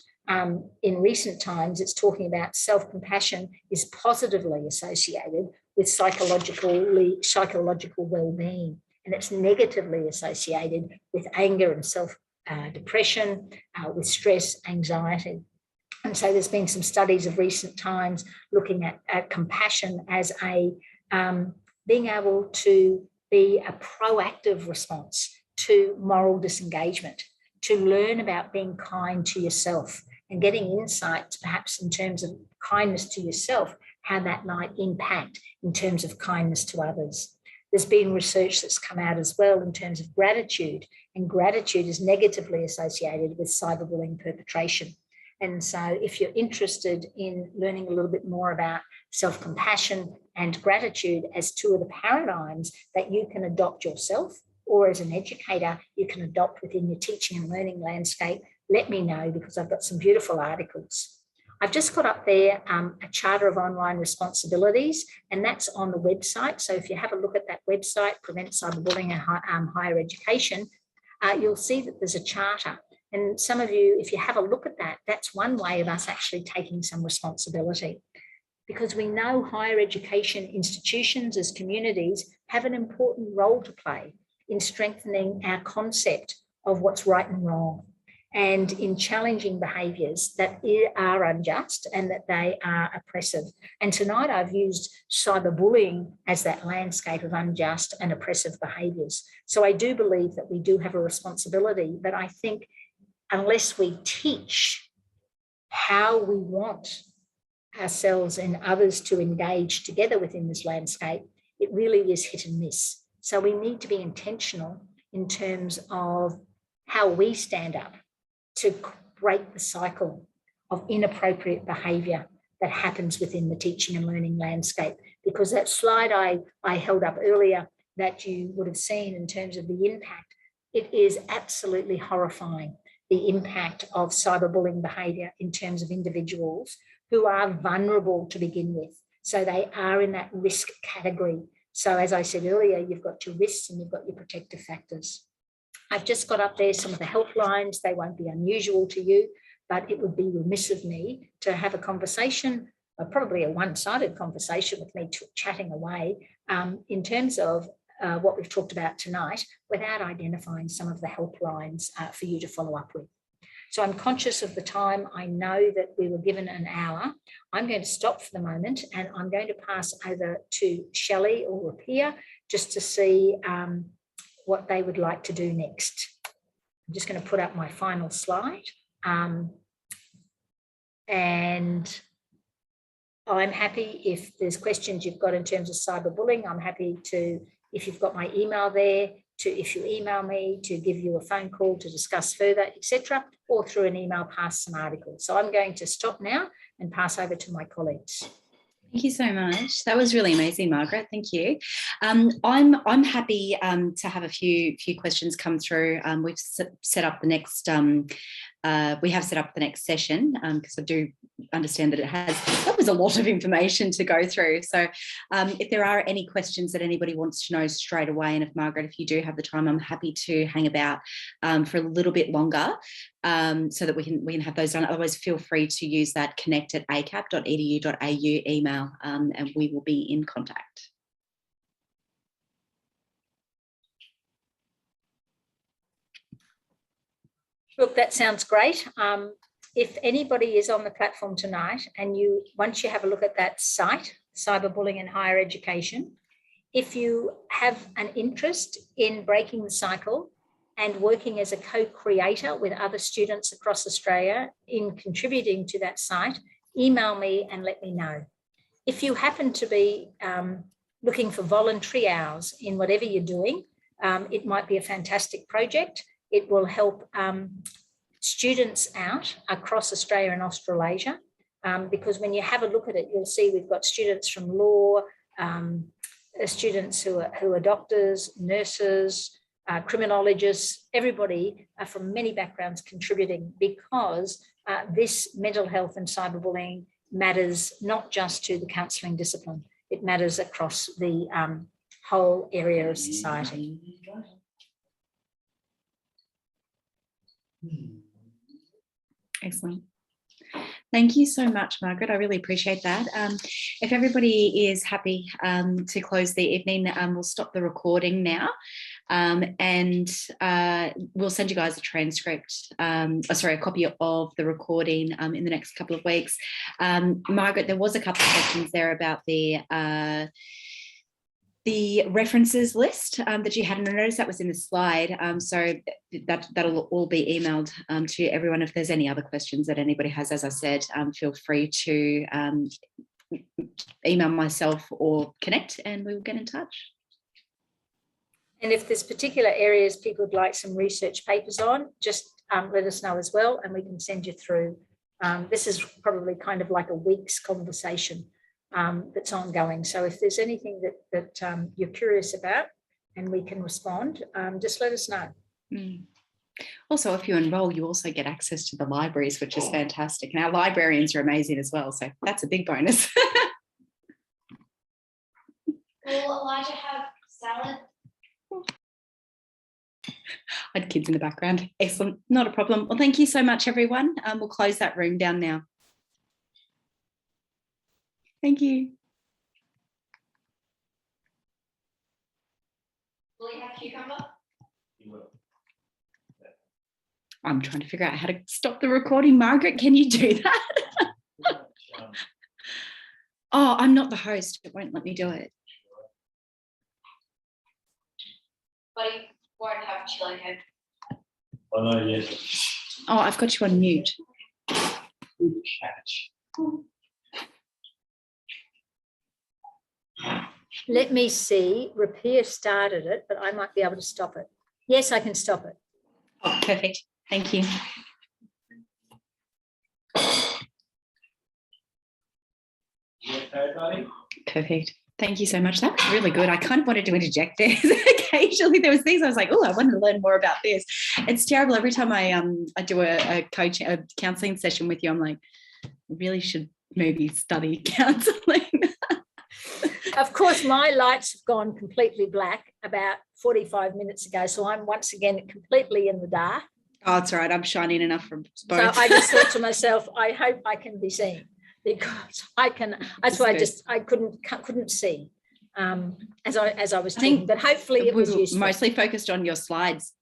in recent times, it's talking about self-compassion is positively associated with psychological well-being, and it's negatively associated with anger and self-depression, with stress, anxiety. And so there's been some studies of recent times looking at compassion as a being able to be a proactive response to moral disengagement, to learn about being kind to yourself and getting insights perhaps in terms of kindness to yourself, how that might impact in terms of kindness to others. There's been research that's come out as well in terms of gratitude, and gratitude is negatively associated with cyberbullying perpetration. And so if you're interested in learning a little bit more about self-compassion and gratitude as two of the paradigms that you can adopt yourself, or as an educator, you can adopt within your teaching and learning landscape, let me know, because I've got some beautiful articles. I've just got up there a Charter of Online Responsibilities, and that's on the website. So if you have a look at that website, Prevent Cyberbullying in Higher Education, you'll see that there's a charter. And some of you, if you have a look at that, that's one way of us actually taking some responsibility, because we know higher education institutions as communities have an important role to play in strengthening our concept of what's right and wrong, and in challenging behaviours that are unjust and that they are oppressive. And tonight I've used cyberbullying as that landscape of unjust and oppressive behaviours. So I do believe that we do have a responsibility, but I think unless we teach how we want ourselves and others to engage together within this landscape, it really is hit and miss. So we need to be intentional in terms of how we stand up to break the cycle of inappropriate behaviour that happens within the teaching and learning landscape. Because that slide I held up earlier that you would have seen in terms of the impact, it is absolutely horrifying, the impact of cyberbullying behaviour in terms of individuals who are vulnerable to begin with. So they are in that risk category. So as I said earlier, you've got your risks and you've got your protective factors. I've just got up there some of the helplines. They won't be unusual to you, but it would be remiss of me to have a conversation, probably a one-sided conversation with me chatting away in terms of what we've talked about tonight without identifying some of the helplines for you to follow up with. So I'm conscious of the time. I know that we were given an hour. I'm going to stop for the moment and I'm going to pass over to Shelley or Rapia just to see what they would like to do next. I'm just going to put up my final slide. And I'm happy if there's questions you've got in terms of cyberbullying. I'm happy to, if you've got my email there, if you email me, to give you a phone call to discuss further, etc., or through an email past some articles. So I'm going to stop now and pass over to my colleagues. Thank you so much. That was really amazing, Margaret. Thank you. I'm happy to have a few questions come through. We've set up the next. We have set up the next session because I do understand that that was a lot of information to go through. So if there are any questions that anybody wants to know straight away, and if Margaret, if you do have the time, I'm happy to hang about for a little bit longer so that we can have those done. Otherwise, feel free to use that connect@acap.edu.au email and we will be in contact. Look, that sounds great. If anybody is on the platform tonight and once you have a look at that site, Cyberbullying in Higher Education, if you have an interest in breaking the cycle and working as a co-creator with other students across Australia in contributing to that site, email me and let me know. If you happen to be looking for voluntary hours in whatever you're doing, it might be a fantastic project. It will help students out across Australia and Australasia because when you have a look at it, you'll see we've got students from law, students who are doctors, nurses, criminologists, everybody from many backgrounds contributing because this mental health and cyberbullying matters not just to the counselling discipline, it matters across the whole area of society. Excellent. Thank you so much, Margaret. I really appreciate that. If everybody is happy to close the evening, we'll stop the recording now and we'll send you guys a transcript, a copy of the recording in the next couple of weeks. Margaret, there was a couple of questions there about the references list that you had, and I noticed that was in the slide. So that'll all be emailed to everyone. If there's any other questions that anybody has, as I said, feel free to email myself or connect and we will get in touch. And if there's particular areas people would like some research papers on, just let us know as well and we can send you through. This is probably kind of like a week's conversation that's ongoing. So if there's anything that you're curious about and we can respond, just let us know. Also, if you enroll, you also get access to the libraries, which is fantastic. And our librarians are amazing as well. So that's a big bonus. Will Elijah have salad? I had kids in the background. Excellent. Not a problem. Well, thank you so much, everyone. We'll close that room down now. Thank you. Will he have cucumber? He will. I'm trying to figure out how to stop the recording. Margaret, can you do that? Oh, I'm not the host. It won't let me do it. But he won't have chili head. I know, yes. Oh, I've got you on mute. Good catch. Let me see. Repair started it, but I might be able to stop it. Yes, I can stop it. Oh, perfect. Thank you. You okay, buddy? Perfect. Thank you so much. That was really good. I kind of wanted to interject there. Occasionally there was things I was like, oh, I wanted to learn more about this. It's terrible. Every time I do a counselling session with you, I'm like, I really should maybe study counselling. Of course, my lights have gone completely black about 45 minutes ago. So I'm once again completely in the dark. Oh, it's all right. I'm shining enough from So both. I just thought to myself, I hope I can be seen, because I can. That's why I couldn't see as I was talking. But hopefully it was we were useful. mostly focused on your slides.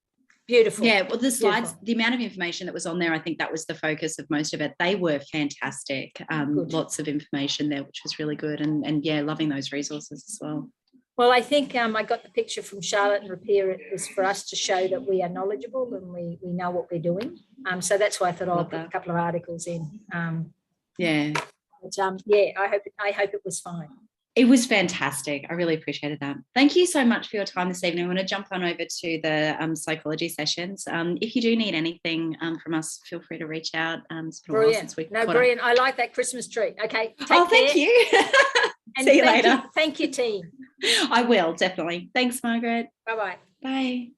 Beautiful. Yeah, well, the slides, Beautiful. the amount of information that was on there, I think that was the focus of most of it. They were fantastic. Lots of information there, which was really good. And yeah, loving those resources as well. Well, I think I got the picture from Charlotte and Repair. It was for us to show that we are knowledgeable and we know what we're doing. So that's why I thought I'll put a couple of articles in. Yeah. But yeah, I hope it was fine. It was fantastic. I really appreciated that. Thank you so much for your time this evening. I want to jump on over to the psychology sessions. If you do need anything from us, feel free to reach out. It's been a while since we caught up. Brilliant. I like that Christmas tree. Okay. Thank you. And see you later. Thank you, team. I will, definitely. Thanks, Margaret. Bye-bye. Bye.